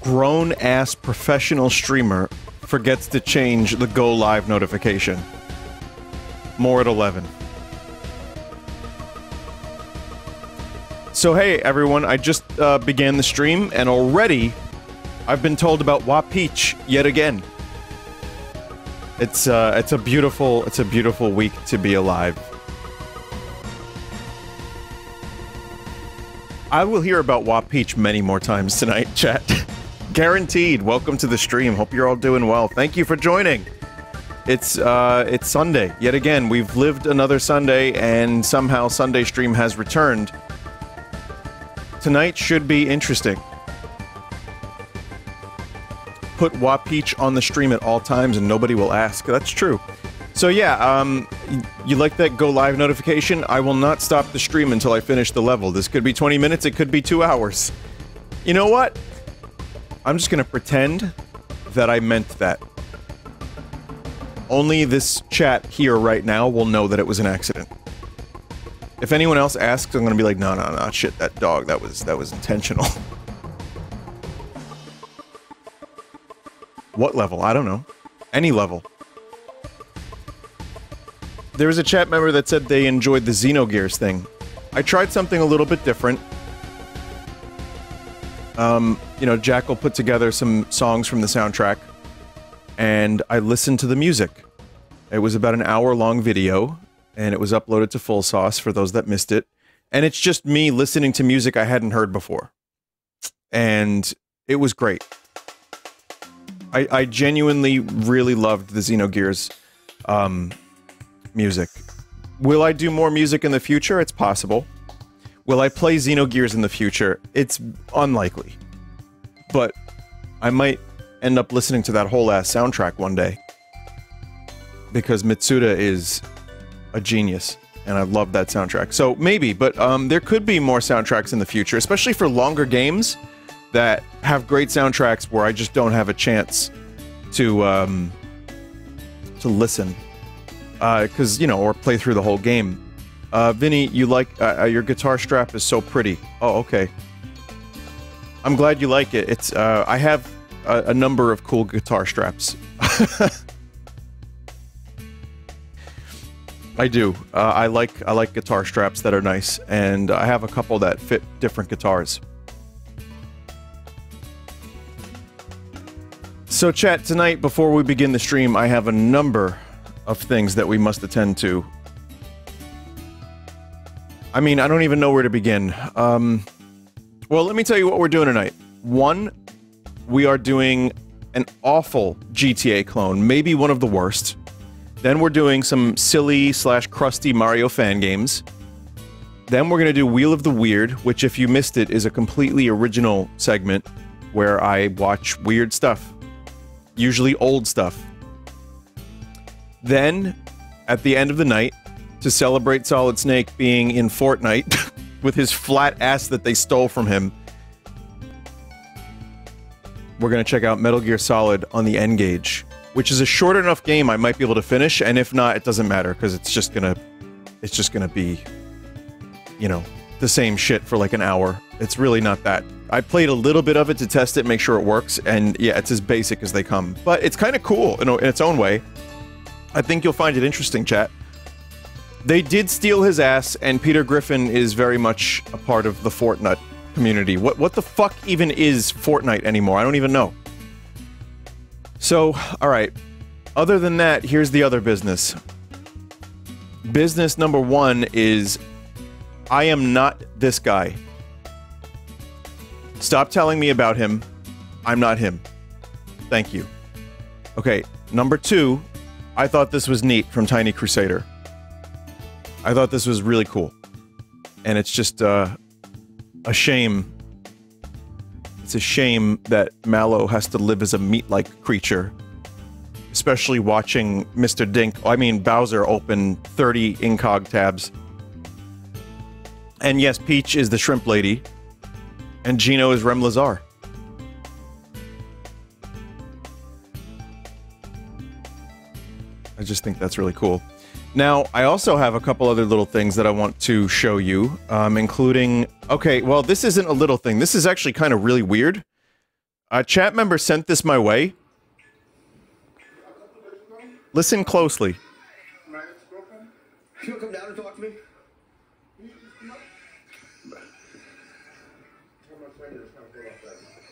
grown-ass professional streamer forgets to change the go live notification? More at 11. So hey everyone, I just began the stream, and already I've been told about Wapeach yet again. It's a beautiful week to be alive. I will hear about Wapeach many more times tonight, chat. Guaranteed. Welcome to the stream. Hope you're all doing well. Thank you for joining. It's Sunday. Yet again, we've lived another Sunday, and somehow Sunday stream has returned. Tonight should be interesting. Put Wapeach on the stream at all times and nobody will ask. That's true. So yeah, you like that go live notification? I will not stop the stream until I finish the level. This could be 20 minutes, it could be 2 hours. You know what? I'm just gonna pretend that I meant that. Only this chat here right now will know that it was an accident. If anyone else asks, I'm gonna be like, no, shit, that dog, that was intentional. What level? I don't know. Any level. There was a chat member that said they enjoyed the Xenogears thing. I tried something a little bit different. You know, Jackal put together some songs from the soundtrack, and I listened to the music. It was about an hour-long video, and it was uploaded to Full Sauce for those that missed it. And it's just me listening to music I hadn't heard before. And it was great. I genuinely really loved the Xenogears music. Will I do more music in the future? It's possible. Will I play Xenogears in the future? It's unlikely. But I might end up listening to that whole-ass soundtrack one day. Because Mitsuda is a genius, and I love that soundtrack. So, maybe, but there could be more soundtracks in the future, especially for longer games that have great soundtracks where I just don't have a chance to listen. Because, you know, or play through the whole game. Vinny, you like, your guitar strap is so pretty. Oh, okay. I'm glad you like it. It's, I have a number of cool guitar straps. I do. I like guitar straps that are nice, and I have a couple that fit different guitars. So chat, tonight, before we begin the stream, I have a number of things that we must attend to. I mean, I don't even know where to begin. Well, let me tell you what we're doing tonight. One, we are doing an awful GTA clone, maybe one of the worst. Then we're doing some silly / crusty Mario fan games. Then we're gonna do Wheel of the Weird, which if you missed it, is a completely original segment where I watch weird stuff. Usually old stuff. Then, at the end of the night, to celebrate Solid Snake being in Fortnite with his flat ass that they stole from him, we're gonna check out Metal Gear Solid on the N-Gage, which is a short enough game I might be able to finish, and if not, it doesn't matter, because it's just gonna be, you know, the same shit for like an hour. It's really not that. I played a little bit of it to test it, make sure it works, and yeah, it's as basic as they come. But it's kind of cool in its own way. I think you'll find it interesting, chat. They did steal his ass, and Peter Griffin is very much a part of the Fortnite community. What the fuck even is Fortnite anymore? I don't even know. So, alright. Other than that, here's the other business. Business number one is, I am not this guy. Stop telling me about him. I'm not him. Thank you. Okay, number two, I thought this was neat from Tiny Crusader. I thought this was really cool. And it's just, a shame. It's a shame that Mallow has to live as a meat-like creature. Especially watching Mr. Bowser open 30 incog tabs. And yes, Peach is the shrimp lady. And Gino is Rem Lazar. I just think that's really cool. Now, I also have a couple other little things that I want to show you, including... Okay, well, this isn't a little thing. This is actually kind of really weird. A chat member sent this my way. Listen closely. Can you come down and talk to me?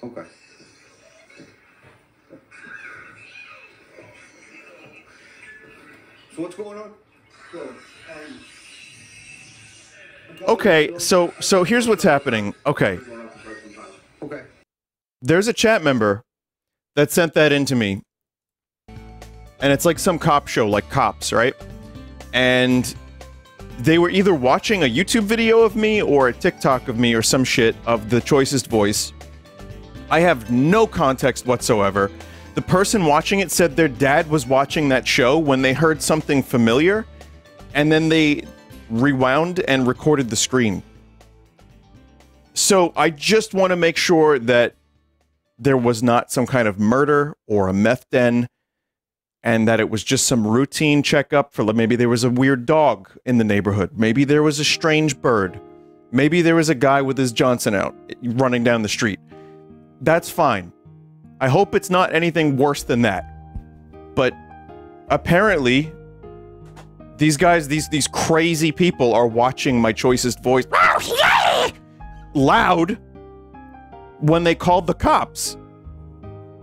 Okay. So what's going on? Okay, so here's what's happening. Okay. Okay. There's a chat member that sent that in to me. And it's like some cop show, like Cops, right? And they were either watching a YouTube video of me or a TikTok of me or some shit of the choicest voice. I have no context whatsoever. The person watching it said their dad was watching that show when they heard something familiar, and then they rewound and recorded the screen. So I just want to make sure that there was not some kind of murder or a meth den, and that it was just some routine checkup for maybe there was a weird dog in the neighborhood. Maybe there was a strange bird. Maybe there was a guy with his Johnson out running down the street. That's fine. I hope it's not anything worse than that. But apparently, these guys, these crazy people are watching my choicest voice loud when they called the cops.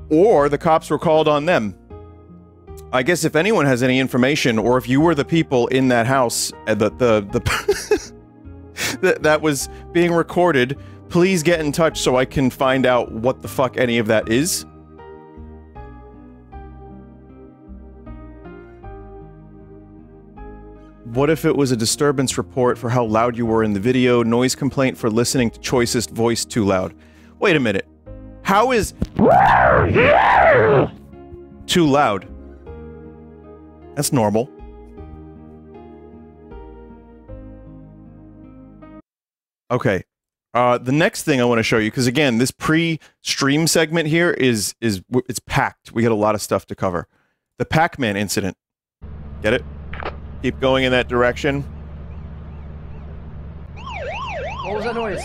Or the cops were called on them. I guess if anyone has any information, or if you were the people in that house that was being recorded, please get in touch so I can find out what the fuck any of that is. What if it was a disturbance report for how loud you were in the video, noise complaint for listening to choicest voice too loud? Wait a minute. How is too loud? That's normal. Okay. The next thing I want to show you, because again, this pre-stream segment here it's packed. We got a lot of stuff to cover. The Pacman incident. Get it? Keep going in that direction. What was that noise?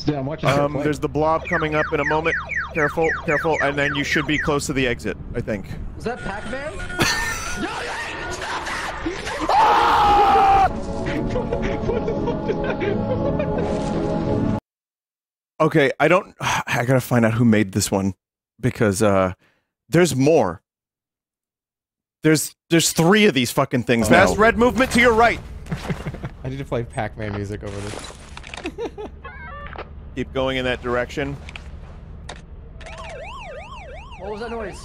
I'm watching there's the blob coming up in a moment. Careful, careful, and then you should be close to the exit, I think. Was that Pacman? Okay, I gotta find out who made this one, because, there's more. There's 3 of these fucking things now. Fast red movement to your right! I need to play Pac-Man music over this. Keep going in that direction. What was that noise?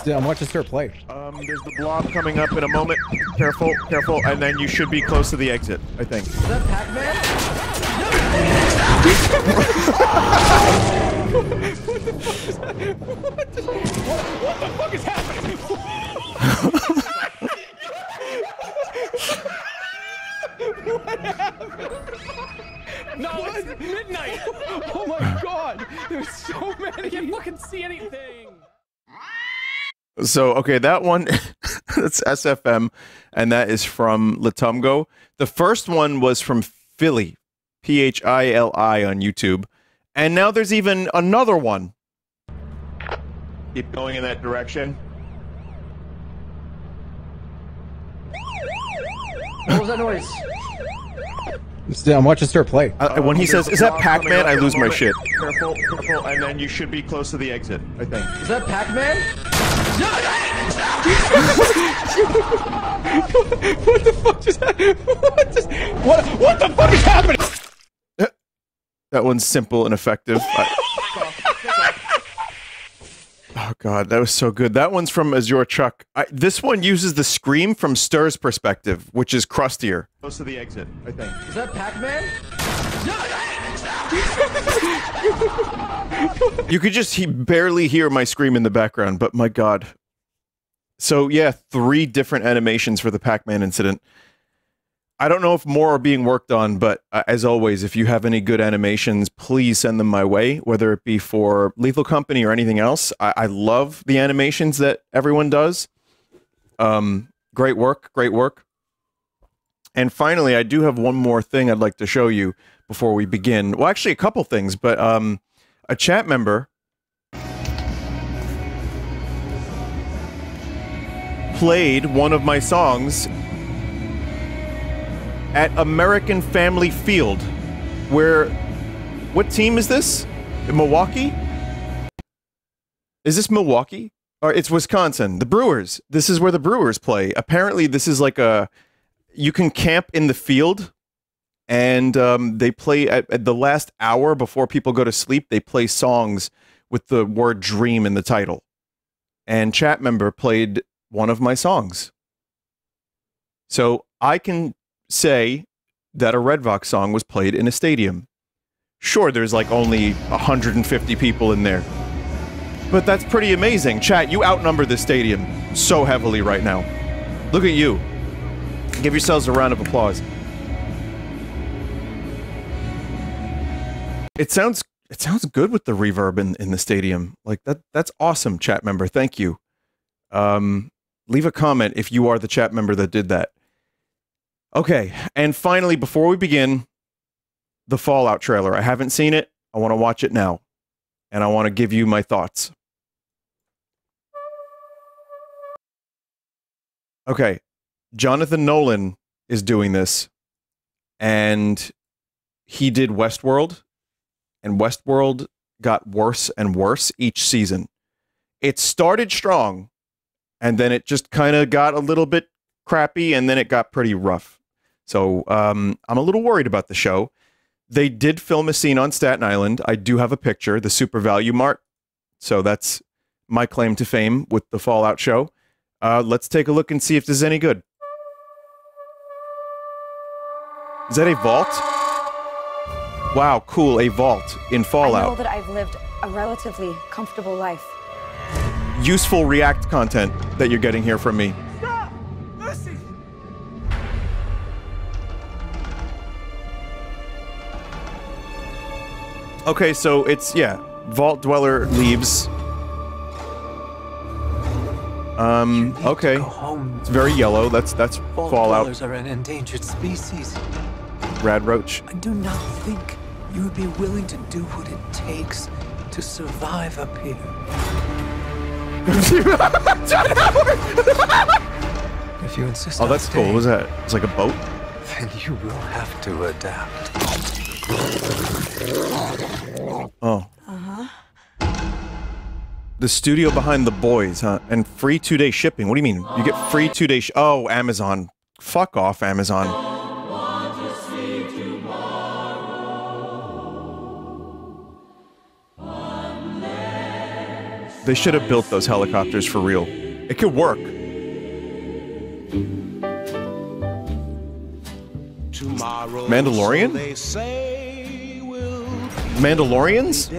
I'm watching Sir play. There's the blob coming up in a moment. Careful, careful, and then you should be close to the exit, I think. Was that Pacman? What the fuck is happening? What happened? No, it's midnight! Oh my god! There's so many! I can't fucking see anything! So, okay, that one, that's SFM, and that is from Latumgo. The first one was from Philly, Phili on YouTube. And now there's even another one. Keep going in that direction. What was that noise? I'm watching Sir play. When he saes, "Is that Pac-Man?" I lose my shit. Careful, careful, and then you should be close to the exit, I think. Is that Pacman? What the fuck just happened? What the fuck is happening? That one's simple and effective. Oh god, that was so good. That one's from Azure Chuck. This one uses the scream from Stir's perspective, which is crustier. Close to the exit, I think. Is that Pacman? You could just barely hear my scream in the background, but my god. So yeah, 3 different animations for the Pac-Man incident. I don't know if more are being worked on, but as always, if you have any good animations, please send them my way, whether it be for Lethal Company or anything else. I love the animations that everyone does. Great work, great work. And finally, I do have one more thing I'd like to show you before we begin. Well, actually, a couple things, but a chat member played one of my songs at American Family Field, where... What team is this? Milwaukee? Is this Milwaukee? Or it's Wisconsin. The Brewers. This is where the Brewers play. Apparently, this is like a... You can camp in the field, and they play at the last hour before people go to sleep. They play songs with the word dream in the title. And chat member played one of my songs. So I can say that a Redvox song was played in a stadium. Sure, there's like only 150 people in there. But that's pretty amazing. Chat, you outnumber this stadium so heavily right now. Look at you. Give yourselves a round of applause. It sounds good with the reverb in the stadium. Like that's awesome, chat member. Thank you. Leave a comment if you are the chat member that did that. Okay, and finally, before we begin, the Fallout trailer. I haven't seen it. I want to watch it now. And I want to give you my thoughts. Okay, Jonathan Nolan is doing this. And he did Westworld. And Westworld got worse and worse each season. It started strong. And then it just kind of got a little bit crappy. And then it got pretty rough. So I'm a little worried about the show. They did film a scene on Staten Island. I do have a picture, the Super Value Mart. So that's my claim to fame with the Fallout show. Let's take a look and see if this is any good. Is that a vault? Wow, cool, a vault in Fallout. I know that I've lived a relatively comfortable life. Useful React content that you're getting here from me. Stop! Listen! Okay, so it's, yeah, Vault Dweller leaves. Okay. It's very yellow. That's Vault Fallout. dwellers are an endangered species. Rad Roach. I do not think you would be willing to do what it takes to survive up here. If you insist Oh, on that's cool. staying, What was that? It's like a boat? then you will have to adapt. Oh. The studio behind The Boys, huh? And free 2-day shipping. What do you mean? You get free 2-day oh, Amazon. Fuck off, Amazon. They should have built those helicopters for real. It could work. Mandalorian? Mandalorians?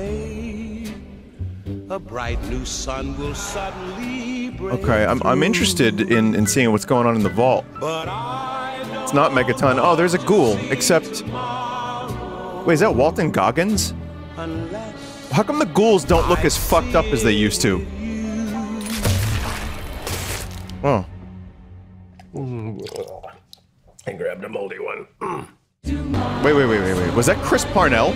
A bright new sun will suddenly break. Okay, I'm interested in seeing what's going on in the vault. It's not Megaton. Oh, there's a ghoul. Except... Wait, is that Walton Goggins? How come the ghouls don't look as fucked up as they used to? Oh. I grabbed a moldy one. Wait. Was that Chris Parnell?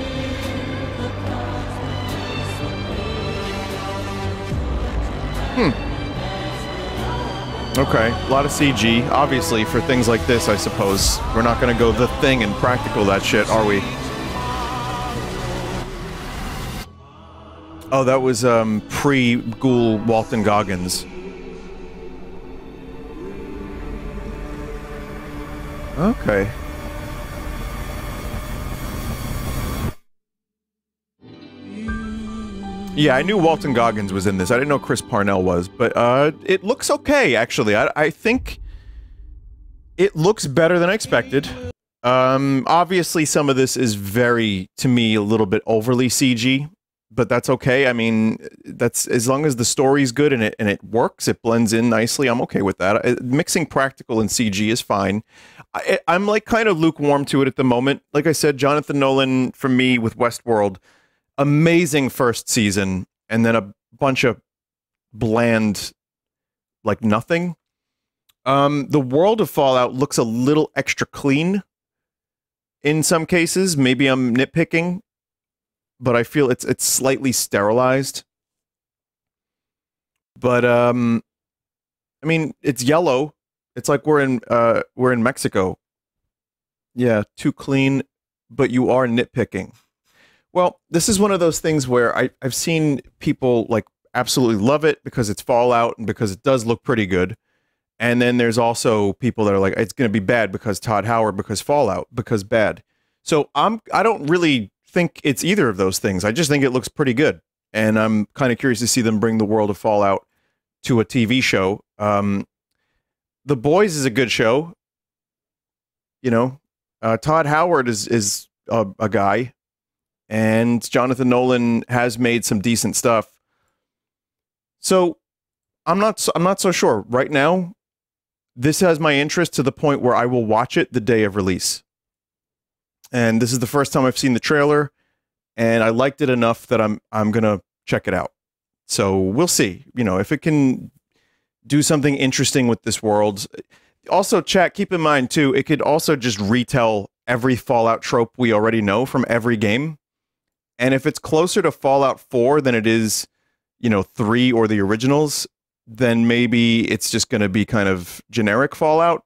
Okay, a lot of CG. Obviously, for things like this, I suppose. We're not gonna go The Thing and practical that shit, are we? Oh, that was, pre-Ghoul Walton Goggins. Okay. Yeah, I knew Walton Goggins was in this. I didn't know Chris Parnell was, but, it looks okay, actually. I think it looks better than I expected. Obviously some of this is very, to me, a little bit overly CG, but that's okay. I mean, that's, as long as the story's good and it works, it blends in nicely, I'm okay with that. Mixing practical and CG is fine. I'm, like, kind of lukewarm to it at the moment. Like I said, Jonathan Nolan, for me, with Westworld, amazing first season, and then a bunch of bland, like, nothing. The world of Fallout looks a little extra clean in some cases. Maybe I'm nitpicking, but I feel it's slightly sterilized. But I mean, it's yellow. It's like we're in Mexico. Yeah, too clean, but you are nitpicking. Well, this is one of those things where I've seen people like absolutely love it because it's Fallout and because it does look pretty good. And then there's also people that are like, it's going to be bad because Todd Howard, because Fallout, because bad. So I don't really think it's either of those things. I just think it looks pretty good. And I'm kind of curious to see them bring the world of Fallout to a TV show. The Boys is a good show. You know, Todd Howard is a guy, and Jonathan Nolan has made some decent stuff. So I'm not so sure right now. This has my interest to the point where I will watch it the day of release. And this is the first time I've seen the trailer, and I liked it enough that I'm gonna check it out. So we'll see, you know, if it can do something interesting with this world. Also, chat, keep in mind too, it could also just retell every Fallout trope we already know from every game. And if it's closer to Fallout 4 than it is, you know, 3 or the originals, then maybe it's just going to be kind of generic Fallout.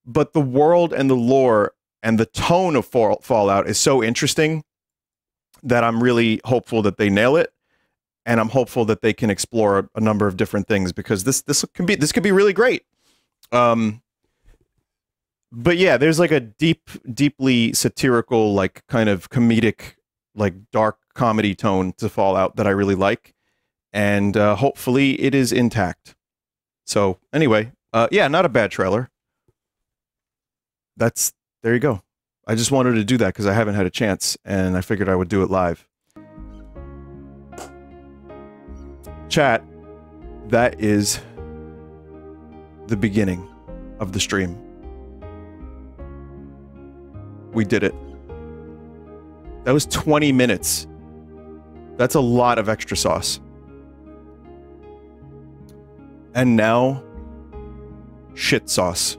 But the world and the lore and the tone of Fallout is so interesting that I'm really hopeful that they nail it. And I'm hopeful that they can explore a number of different things, because this could be really great. But yeah, there's like a deeply satirical, like kind of comedic, like dark comedy tone to Fallout that I really like. And hopefully it is intact. So anyway, yeah, not a bad trailer. There you go. I just wanted to do that because I haven't had a chance, and I figured I would do it live. Chat, that is the beginning of the stream. We did it. That was 20 minutes. That's a lot of extra sauce. And now, shit sauce.